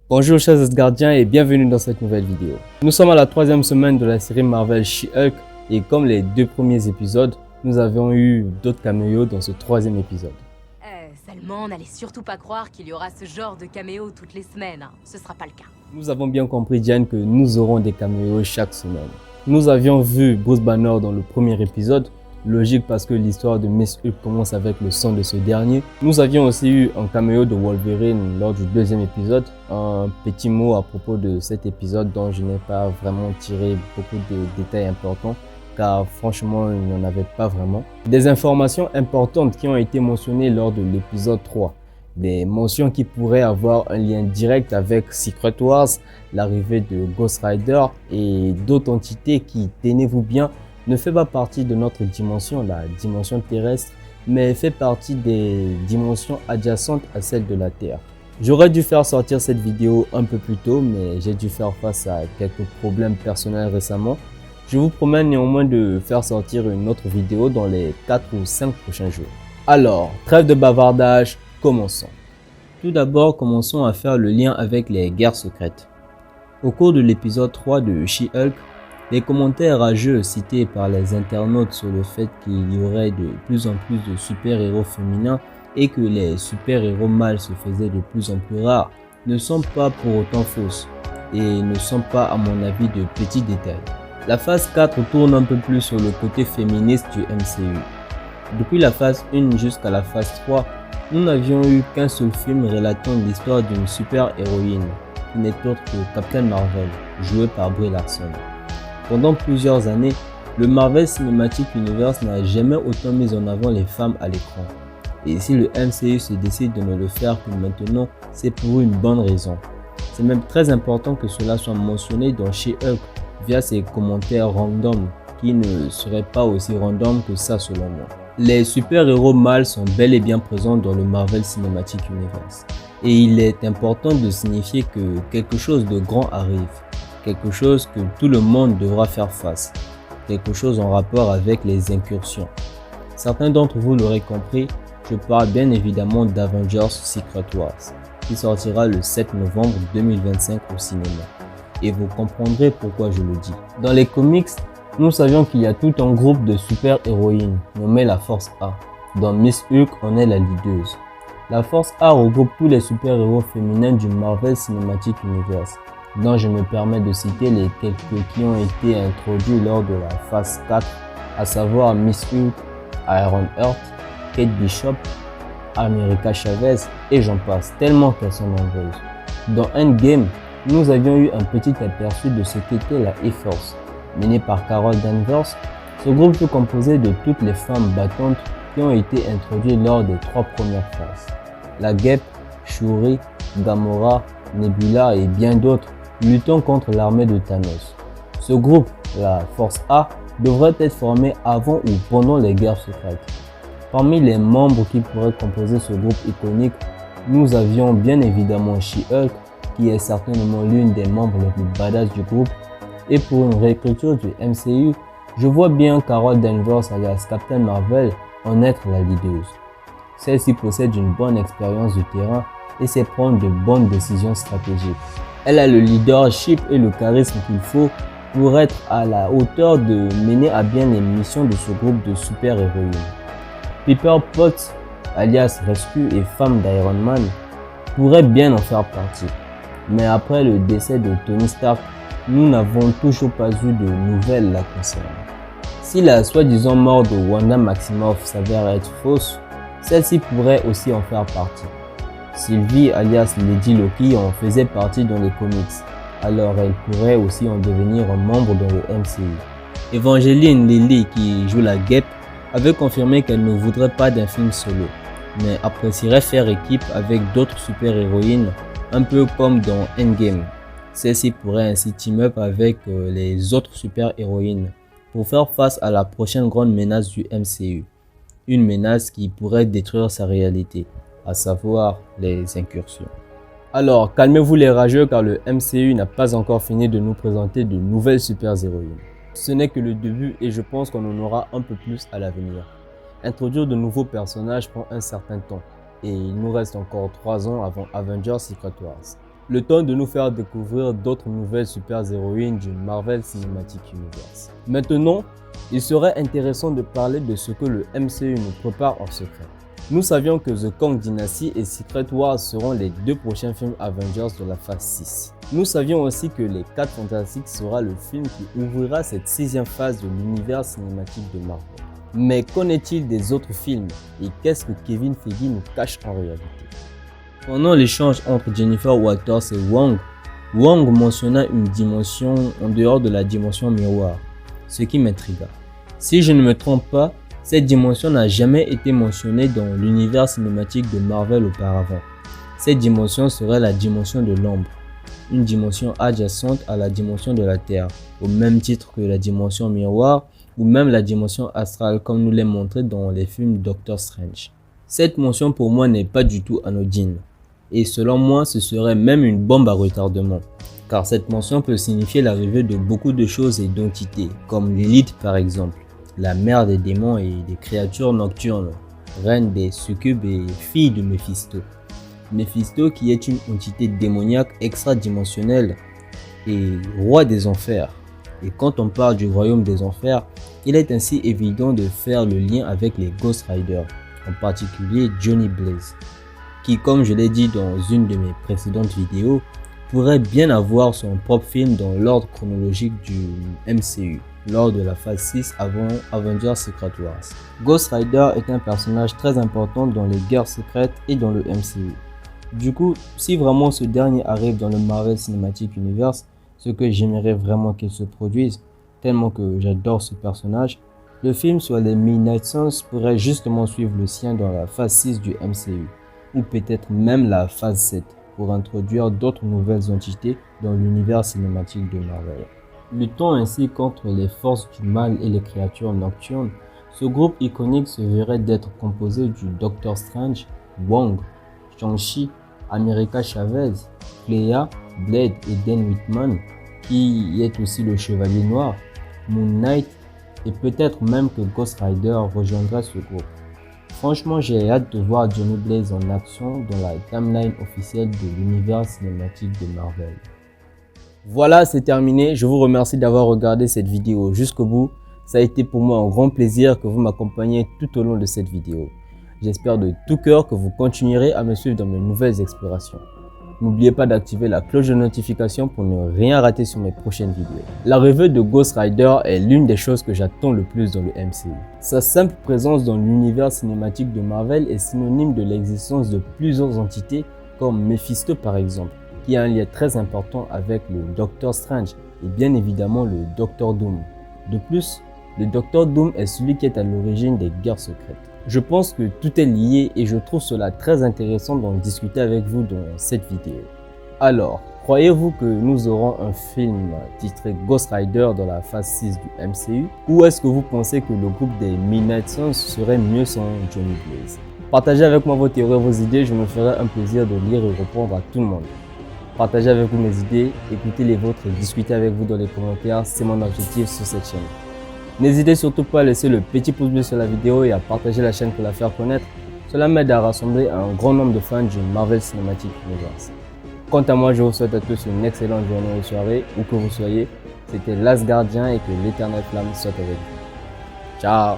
Bonjour chers Asgardiens et bienvenue dans cette nouvelle vidéo. Nous sommes à la troisième semaine de la série Marvel She-Hulk et comme les deux premiers épisodes, nous avions eu d'autres caméos dans ce troisième épisode. Seulement, n'allez surtout pas croire qu'il y aura ce genre de caméo toutes les semaines, hein. Ce sera pas le cas. Nous avons bien compris Diane que nous aurons des caméos chaque semaine. Nous avions vu Bruce Banner dans le premier épisode, logique parce que l'histoire de Miss Hulk commence avec le sang de ce dernier. Nous avions aussi eu un caméo de Wolverine lors du deuxième épisode. Un petit mot à propos de cet épisode dont je n'ai pas vraiment tiré beaucoup de détails importants car franchement il n'y en avait pas vraiment. Des informations importantes qui ont été mentionnées lors de l'épisode 3. Des mentions qui pourraient avoir un lien direct avec Secret Wars, l'arrivée de Ghost Rider et d'autres entités qui, tenez-vous bien, ne fait pas partie de notre dimension, la dimension terrestre, mais fait partie des dimensions adjacentes à celle de la Terre. J'aurais dû faire sortir cette vidéo un peu plus tôt, mais j'ai dû faire face à quelques problèmes personnels récemment. Je vous promets néanmoins de faire sortir une autre vidéo dans les 4 ou 5 prochains jours. Alors, trêve de bavardage, commençons. Tout d'abord, commençons à faire le lien avec les guerres secrètes. Au cours de l'épisode 3 de She-Hulk, les commentaires rageux cités par les internautes sur le fait qu'il y aurait de plus en plus de super-héros féminins et que les super-héros mâles se faisaient de plus en plus rares ne sont pas pour autant fausses et ne sont pas à mon avis de petits détails. La phase 4 tourne un peu plus sur le côté féministe du MCU. Depuis la phase 1 jusqu'à la phase 3, nous n'avions eu qu'un seul film relatant l'histoire d'une super-héroïne qui n'est autre que Captain Marvel, jouée par Brie Larson. Pendant plusieurs années, le Marvel Cinematic Universe n'a jamais autant mis en avant les femmes à l'écran. Et si le MCU se décide de ne le faire que maintenant, c'est pour une bonne raison. C'est même très important que cela soit mentionné dans She-Hulk via ses commentaires random, qui ne seraient pas aussi random que ça selon moi. Les super-héros mâles sont bel et bien présents dans le Marvel Cinematic Universe. Et il est important de signifier que quelque chose de grand arrive. Quelque chose que tout le monde devra faire face, quelque chose en rapport avec les incursions. Certains d'entre vous l'auraient compris, je parle bien évidemment d'Avengers Secret Wars, qui sortira le 7 novembre 2025 au cinéma. Et vous comprendrez pourquoi je le dis. Dans les comics, nous savions qu'il y a tout un groupe de super-héroïnes nommé la Force A, dont Miss Hulk en est la leaduse. La Force A regroupe tous les super-héros féminins du Marvel Cinematic Universe, dont je me permets de citer les quelques qui ont été introduits lors de la phase 4, à savoir Miss Hulk, Iron Heart, Kate Bishop, America Chavez et j'en passe, tellement qu'elles sont nombreuses. Dans Endgame, nous avions eu un petit aperçu de ce qu'était la E-Force. Menée par Carol Danvers, ce groupe fut composé de toutes les femmes battantes qui ont été introduites lors des 3 premières phases. La Guêpe, Shuri, Gamora, Nebula et bien d'autres luttant contre l'armée de Thanos. Ce groupe, la Force A, devrait être formé avant ou pendant les guerres secrètes. Parmi les membres qui pourraient composer ce groupe iconique, nous avions bien évidemment She-Hulk, qui est certainement l'une des membres les plus badass du groupe, et pour une réécriture du MCU, je vois bien Carol Danvers alias Captain Marvel en être la leaduse. Celle-ci possède une bonne expérience du terrain et sait prendre de bonnes décisions stratégiques. Elle a le leadership et le charisme qu'il faut pour être à la hauteur de mener à bien les missions de ce groupe de super-héroïnes. Pepper Potts, alias Rescue et femme d'Iron Man, pourrait bien en faire partie. Mais après le décès de Tony Stark, nous n'avons toujours pas eu de nouvelles la concernant. Si la soi-disant mort de Wanda Maximoff s'avère être fausse, celle-ci pourrait aussi en faire partie. Sylvie alias Lady Loki en faisait partie dans les comics, alors elle pourrait aussi en devenir un membre dans le MCU. Evangeline Lilly, qui joue la Guêpe, avait confirmé qu'elle ne voudrait pas d'un film solo, mais apprécierait faire équipe avec d'autres super-héroïnes, un peu comme dans Endgame. Celle-ci pourrait ainsi team up avec les autres super-héroïnes pour faire face à la prochaine grande menace du MCU, une menace qui pourrait détruire sa réalité, à savoir les incursions. Alors, calmez-vous les rageux car le MCU n'a pas encore fini de nous présenter de nouvelles super-héroïnes. Ce n'est que le début et je pense qu'on en aura un peu plus à l'avenir. Introduire de nouveaux personnages prend un certain temps et il nous reste encore 3 ans avant Avengers Secret Wars. Le temps de nous faire découvrir d'autres nouvelles super-héroïnes du Marvel Cinematic Universe. Maintenant, il serait intéressant de parler de ce que le MCU nous prépare en secret. Nous savions que The Kang Dynasty et Secret Wars seront les 2 prochains films Avengers de la phase 6. Nous savions aussi que Les 4 Fantastiques sera le film qui ouvrira cette 6e phase de l'univers cinématique de Marvel. Mais qu'en est-il des autres films et qu'est-ce que Kevin Feige nous cache en réalité? Pendant l'échange entre Jennifer Walters et Wong mentionna une dimension en dehors de la dimension miroir, ce qui m'intrigua. Si je ne me trompe pas, cette dimension n'a jamais été mentionnée dans l'univers cinématique de Marvel auparavant. Cette dimension serait la dimension de l'ombre, une dimension adjacente à la dimension de la Terre, au même titre que la dimension miroir ou même la dimension astrale comme nous l'est montré dans les films Doctor Strange. Cette mention pour moi n'est pas du tout anodine. Et selon moi, ce serait même une bombe à retardement, car cette mention peut signifier l'arrivée de beaucoup de choses et d'entités, comme Lilith par exemple, la mère des démons et des créatures nocturnes, reine des succubes et fille de Méphisto. Méphisto qui est une entité démoniaque extradimensionnelle et roi des enfers. Et quand on parle du royaume des enfers, il est ainsi évident de faire le lien avec les Ghost Riders, en particulier Johnny Blaze, qui, comme je l'ai dit dans une de mes précédentes vidéos, pourrait bien avoir son propre film dans l'ordre chronologique du MCU, lors de la phase 6 avant Avengers Secret Wars. Ghost Rider est un personnage très important dans les guerres secrètes et dans le MCU. Du coup, si vraiment ce dernier arrive dans le Marvel Cinematic Universe, ce que j'aimerais vraiment qu'il se produise, tellement que j'adore ce personnage, le film sur les Midnight Suns pourrait justement suivre le sien dans la phase 6 du MCU, ou peut-être même la phase 7, pour introduire d'autres nouvelles entités dans l'univers cinématique de Marvel. Luttant ainsi contre les forces du mal et les créatures nocturnes, ce groupe iconique se verrait d'être composé du Doctor Strange, Wong, Shang-Chi, America Chavez, Clea, Blade et Dan Whitman, qui est aussi le Chevalier Noir, Moon Knight, et peut-être même que Ghost Rider rejoindra ce groupe. Franchement, j'ai hâte de voir Johnny Blaze en action dans la timeline officielle de l'univers cinématique de Marvel. Voilà, c'est terminé. Je vous remercie d'avoir regardé cette vidéo jusqu'au bout. Ça a été pour moi un grand plaisir que vous m'accompagniez tout au long de cette vidéo. J'espère de tout cœur que vous continuerez à me suivre dans mes nouvelles explorations. N'oubliez pas d'activer la cloche de notification pour ne rien rater sur mes prochaines vidéos. L'arrivée de Ghost Rider est l'une des choses que j'attends le plus dans le MCU. Sa simple présence dans l'univers cinématique de Marvel est synonyme de l'existence de plusieurs entités comme Mephisto par exemple, qui a un lien très important avec le Doctor Strange et bien évidemment le Doctor Doom. De plus, le Doctor Doom est celui qui est à l'origine des guerres secrètes. Je pense que tout est lié et je trouve cela très intéressant d'en discuter avec vous dans cette vidéo. Alors, croyez-vous que nous aurons un film titré Ghost Rider dans la phase 6 du MCU? Ou est-ce que vous pensez que le groupe des Midnight Suns serait mieux sans Johnny Blaze? Partagez avec moi vos théories et vos idées, je me ferai un plaisir de lire et répondre à tout le monde. Partagez avec vous mes idées, écoutez les vôtres et discutez avec vous dans les commentaires, c'est mon objectif sur cette chaîne. N'hésitez surtout pas à laisser le petit pouce bleu sur la vidéo et à partager la chaîne pour la faire connaître. Cela m'aide à rassembler un grand nombre de fans du Marvel Cinematic Universe. Quant à moi, je vous souhaite à tous une excellente journée ou soirée, où que vous soyez. C'était l'Asgardien et que l'éternelle flamme soit avec vous. Ciao!